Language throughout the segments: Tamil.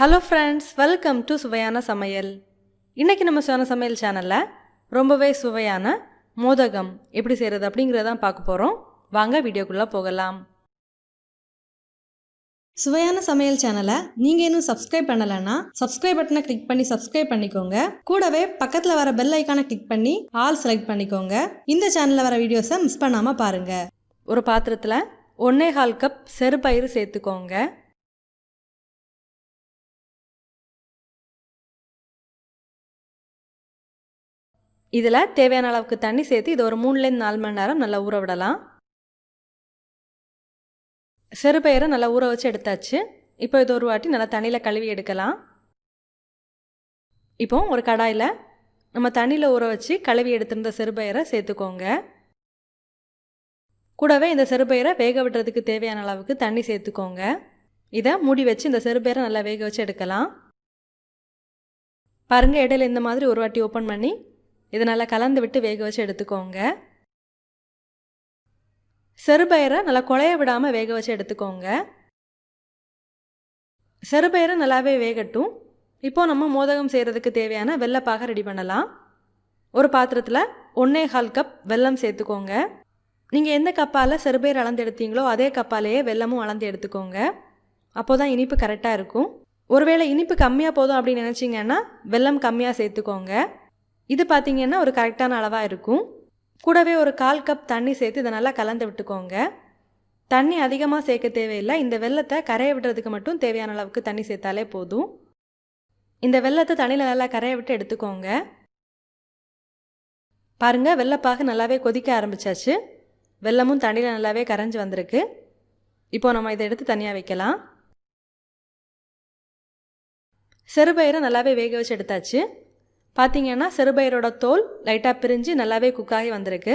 Hello friends, welcome to Suvaiyana Samayal. இன்னைக்கு நம்ம சுவையான சமையல் சேனல்ல ரொம்பவே சுவையான மோதகம் எப்படி செய்யறது அப்படிங்கறத பார்க்க போறோம். வாங்க வீடியோக்குள்ள போகலாம். சுவையான சமையல் சேனலை நீங்க இன்னும் சப்ஸ்கிரைப் பண்ணலனா சப்ஸ்கிரைப் பட்டனை கிளிக் பண்ணி சப்ஸ்கிரைப் பண்ணிக்கோங்க. கூடவே பக்கத்துல வர பெல் ஐகானை கிளிக் பண்ணி ஆல் செலக்ட் பண்ணிக்கோங்க. இந்த சேனல்ல வர வீடியோஸை மிஸ் பண்ணாம பாருங்க. ஒரு பாத்திரத்துல 1.5 கப் செறுபயிறு சேர்த்துக்கோங்க. இதில் தேவையான அளவுக்கு தண்ணி சேர்த்து இது ஒரு 3-4 மணி நேரம் நல்லா ஊற விடலாம். செறுபயிரை நல்லா ஊற வச்சு எடுத்தாச்சு. இப்போ இது ஒரு வாட்டி நல்லா தண்ணியில் கழுவி எடுக்கலாம். இப்போ ஒரு கடாயில் நம்ம தண்ணியில் ஊற வச்சு கழுவி எடுத்திருந்த செறுபயிரை சேர்த்துக்கோங்க. கூடவே இந்த செறுபயிரை வேக விடுறதுக்கு தேவையான அளவுக்கு தண்ணி சேர்த்துக்கோங்க. இதை மூடி வச்சு இந்த செறுபயிரை நல்லா வேக வச்சு எடுக்கலாம். பாருங்கள், இடையில இந்த மாதிரி ஒரு வாட்டி ஓப்பன் பண்ணி இதை நல்லா கலந்து விட்டு வேக வச்சு எடுத்துக்கோங்க. செறுபயிரை நல்லா குழைய விடாமல் வேக வச்சு எடுத்துக்கோங்க. செறுபயிரை நல்லாவே வேகட்டும். இப்போது நம்ம மோதகம் செய்கிறதுக்கு தேவையான வெள்ளைப்பாக ரெடி பண்ணலாம். ஒரு பாத்திரத்தில் 1.25 கப் வெல்லம் சேர்த்துக்கோங்க. நீங்கள் எந்த கப்பால் செறுபயிர் அளந்து எடுத்தீங்களோ அதே கப்பாலேயே வெல்லமும் அளந்து எடுத்துக்கோங்க. அப்போ தான் இனிப்பு கரெக்டாக இருக்கும். ஒருவேளை இனிப்பு கம்மியாக போதும் அப்படின்னு நினச்சிங்கன்னா வெல்லம் கம்மியாக சேர்த்துக்கோங்க. இது பார்த்திங்கன்னா ஒரு கரெக்டான அளவாக இருக்கும். கூடவே ஒரு 1/4 கப் தண்ணி சேர்த்து இதை நல்லா கலந்து விட்டுக்கோங்க. தண்ணி அதிகமாக சேர்க்க தேவையில்லை. இந்த வெல்லத்தை கரைய விடுறதுக்கு மட்டும் தேவையான அளவுக்கு தண்ணி சேர்த்தாலே போதும். இந்த வெல்லத்தை தண்ணியில் நல்லா கரைய விட்டு எடுத்துக்கோங்க. பாருங்கள், வெள்ளைப்பாகு நல்லாவே கொதிக்க ஆரம்பிச்சாச்சு. வெல்லமும் தண்ணியில் நல்லாவே கரைஞ்சி வந்திருக்கு. இப்போ நம்ம இதை எடுத்து தனியாக வைக்கலாம். செறுபயிரை நல்லாவே வேக வச்சு எடுத்தாச்சு. பார்த்திங்கன்னா செறுபயிரோட தோல் லைட்டாக பிரிஞ்சு நல்லாவே குக்காகி வந்திருக்கு.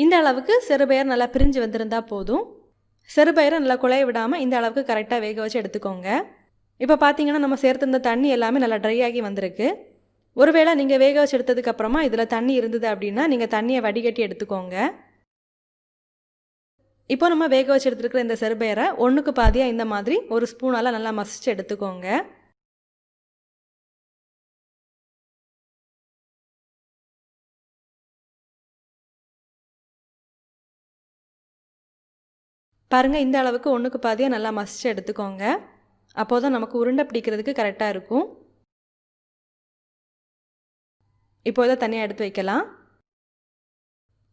இந்த அளவுக்கு செறுபயிர் நல்லா பிரிஞ்சு வந்திருந்தா போதும். செறுபயிரை நல்லா குழைய விடாமல் இந்த அளவுக்கு கரெக்டாக வேக வச்சு எடுத்துக்கோங்க. இப்போ பார்த்திங்கன்னா நம்ம சேர்த்துருந்த தண்ணி எல்லாமே நல்லா ட்ரை ஆகி வந்திருக்கு. ஒருவேளை நீங்கள் வேக வச்சு எடுத்ததுக்கப்புறமா இதில் தண்ணி இருந்தது அப்படின்னா நீங்கள் தண்ணியை வடிகட்டி எடுத்துக்கோங்க. இப்போ நம்ம வேக வச்சு எடுத்துருக்கிற இந்த செறுபயிரை ஒன்றுக்கு பாதியாக இந்த மாதிரி ஒரு ஸ்பூனால் நல்லா மசிச்சு எடுத்துக்கோங்க. பாருங்கள், இந்த அளவுக்கு ஒன்றுக்கு பாதியாக நல்லா மசிச்சு எடுத்துக்கோங்க. அப்போ தான் நமக்கு உருண்டை பிடிக்கிறதுக்கு கரெக்டாக இருக்கும். இப்போ இதை தனியாக எடுத்து வைக்கலாம்.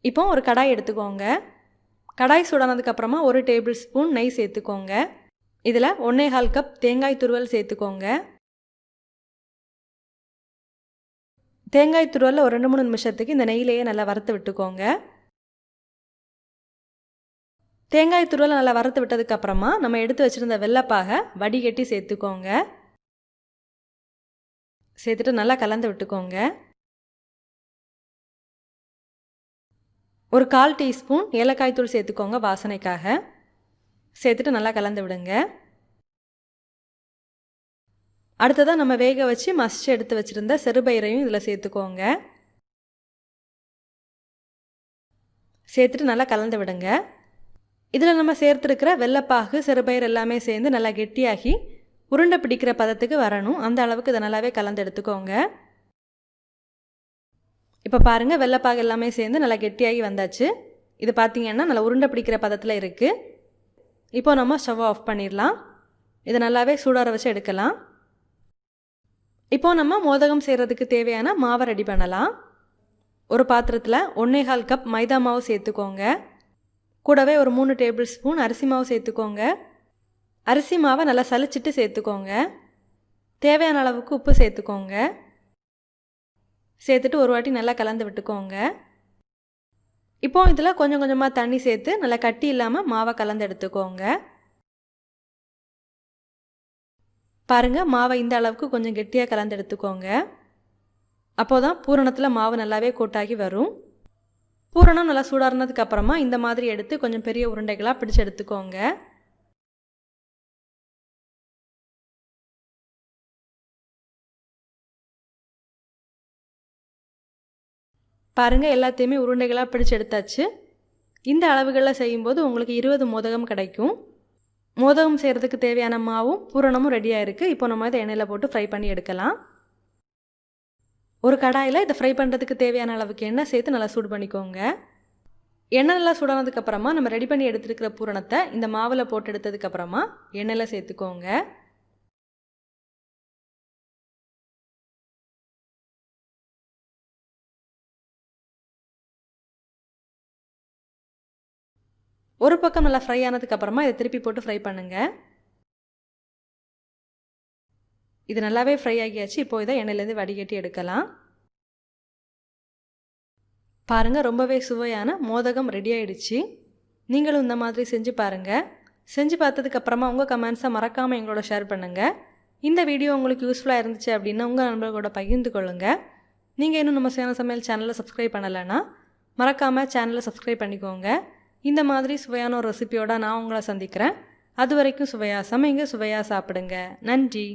இப்போ ஒரு கடாய் எடுத்துக்கோங்க. கடாய் சூடானதுக்கப்புறமா 1 டேபிள் ஸ்பூன் நெய் சேர்த்துக்கோங்க. இதில் 1.25 கப் தேங்காய் துருவல் சேர்த்துக்கோங்க. தேங்காய் துருவலில் ஒரு 2-3 நிமிஷத்துக்கு இந்த நெய்யிலேயே நல்லா வறுத்து விட்டுக்கோங்க. தேங்காய் துருவலை நல்லா வறுத்து விட்டதுக்கப்புறமா நம்ம எடுத்து வச்சுருந்த வெள்ளைப்பாகை வடிகட்டி சேர்த்துக்கோங்க. சேர்த்துட்டு நல்லா கலந்து விட்டுக்கோங்க. ஒரு 1/4 டீஸ்பூன் ஏலக்காய் தூள் சேர்த்துக்கோங்க வாசனைக்காக. சேர்த்துட்டு நல்லா கலந்து விடுங்க. அடுத்ததாக நம்ம வேக வச்சு மசிச்சு எடுத்து வச்சுருந்த செறுபயிரையும் இதில் சேர்த்துக்கோங்க. சேர்த்துட்டு நல்லா கலந்து விடுங்க. இதில் நம்ம சேர்த்துருக்கிற வெள்ளைப்பாகு செறுபயிர் எல்லாமே சேர்ந்து நல்லா கெட்டியாகி உருண்டை பிடிக்கிற பதத்துக்கு வரணும். அந்த அளவுக்கு இதை நல்லாவே கலந்து எடுத்துக்கோங்க. இப்போ பாருங்கள், வெள்ளைப்பாகு எல்லாமே சேர்ந்து நல்லா கெட்டியாகி வந்தாச்சு. இது பார்த்திங்கன்னா நல்லா உருண்டை பிடிக்கிற பதத்தில் இருக்குது. இப்போ நம்ம ஸ்டவ் ஆஃப் பண்ணிடலாம். இதை நல்லாவே சூடார வச்சு எடுக்கலாம். இப்போது நம்ம மோதகம் செய்கிறதுக்கு தேவையான மாவை ரெடி பண்ணலாம். ஒரு பாத்திரத்தில் 1.25 கப் மைதா மாவு சேர்த்துக்கோங்க. கூடவே ஒரு 3 டேபிள் ஸ்பூன் அரிசி மாவு சேர்த்துக்கோங்க. அரிசி மாவை நல்லா சலிச்சிட்டு சேர்த்துக்கோங்க. தேவையான அளவுக்கு உப்பு சேர்த்துக்கோங்க. சேர்த்துட்டு ஒரு வாட்டி நல்லா கலந்து விட்டுக்கோங்க. இப்போ இதில் கொஞ்சம் கொஞ்சமாக தண்ணி சேர்த்து நல்லா கட்டி இல்லாமல் மாவை கலந்து எடுத்துக்கோங்க. பாருங்கள், மாவை இந்த அளவுக்கு கொஞ்சம் கெட்டியாக கலந்து எடுத்துக்கோங்க. அப்போ தான் பூரணத்தில் மாவு நல்லாவே கோட்டாகி வரும். பூரணம் நல்லா சூடாறினதுக்கு அப்புறமா இந்த மாதிரி எடுத்து கொஞ்சம் பெரிய உருண்டைகளாக பிடிச்சு எடுத்துக்கோங்க. பாருங்கள், எல்லாத்தையுமே உருண்டைகளாக பிடிச்சு எடுத்தாச்சு. இந்த அளவுகளில் செய்யும்போது உங்களுக்கு 20 மோதகம் கிடைக்கும். மோதகம் செய்கிறதுக்கு தேவையான மாவும் பூரணமும் ரெடியாக இருக்குது. இப்போ நம்ம இதை எண்ணெயில் போட்டு ஃப்ரை பண்ணி எடுக்கலாம். ஒரு கடாயில் இதை ஃப்ரை பண்ணுறதுக்கு தேவையான அளவுக்கு எண்ணெய் சேர்த்து நல்லா சூடு பண்ணிக்கோங்க. எண்ணெய் நல்லா சூடானதுக்கப்புறமா நம்ம ரெடி பண்ணி எடுத்துருக்கிற பூரணத்தை இந்த மாவில் போட்டு எடுத்ததுக்கப்புறமா எண்ணெயில் சேர்த்துக்கோங்க. ஒரு பக்கம் நல்லா ஃப்ரை ஆனதுக்கப்புறமா இதை திருப்பி போட்டு ஃப்ரை பண்ணுங்கள். இது நல்லாவே ஃப்ரை ஆகியாச்சு. இப்போது இதை எண்ணெயிலேருந்து வடிகட்டி எடுக்கலாம். பாருங்கள், ரொம்பவே சுவையான மோதகம் ரெடி ஆகிடுச்சு. நீங்களும் இந்த மாதிரி செஞ்சு பாருங்கள். செஞ்சு பார்த்ததுக்கப்புறமா உங்கள் கமெண்ட்ஸை மறக்காமல் எங்களோட ஷேர் பண்ணுங்கள். இந்த வீடியோ உங்களுக்கு யூஸ்ஃபுல்லாக இருந்துச்சு அப்படின்னா உங்கள் நண்பர்களோட பகிர்ந்து கொள்ளுங்கள். நீங்கள் இன்னும் நம்ம சுவையான சமையல் சேனலை சப்ஸ்கிரைப் பண்ணலைன்னா மறக்காமல் சேனலை சப்ஸ்கிரைப் பண்ணிக்கோங்க. இந்த மாதிரி சுவையான ஒரு ரெசிபியோட நான் உங்களை சந்திக்கிறேன். அது வரைக்கும் சுவையாக சமைங்க, சுவையாக சாப்பிடுங்க. நன்றி.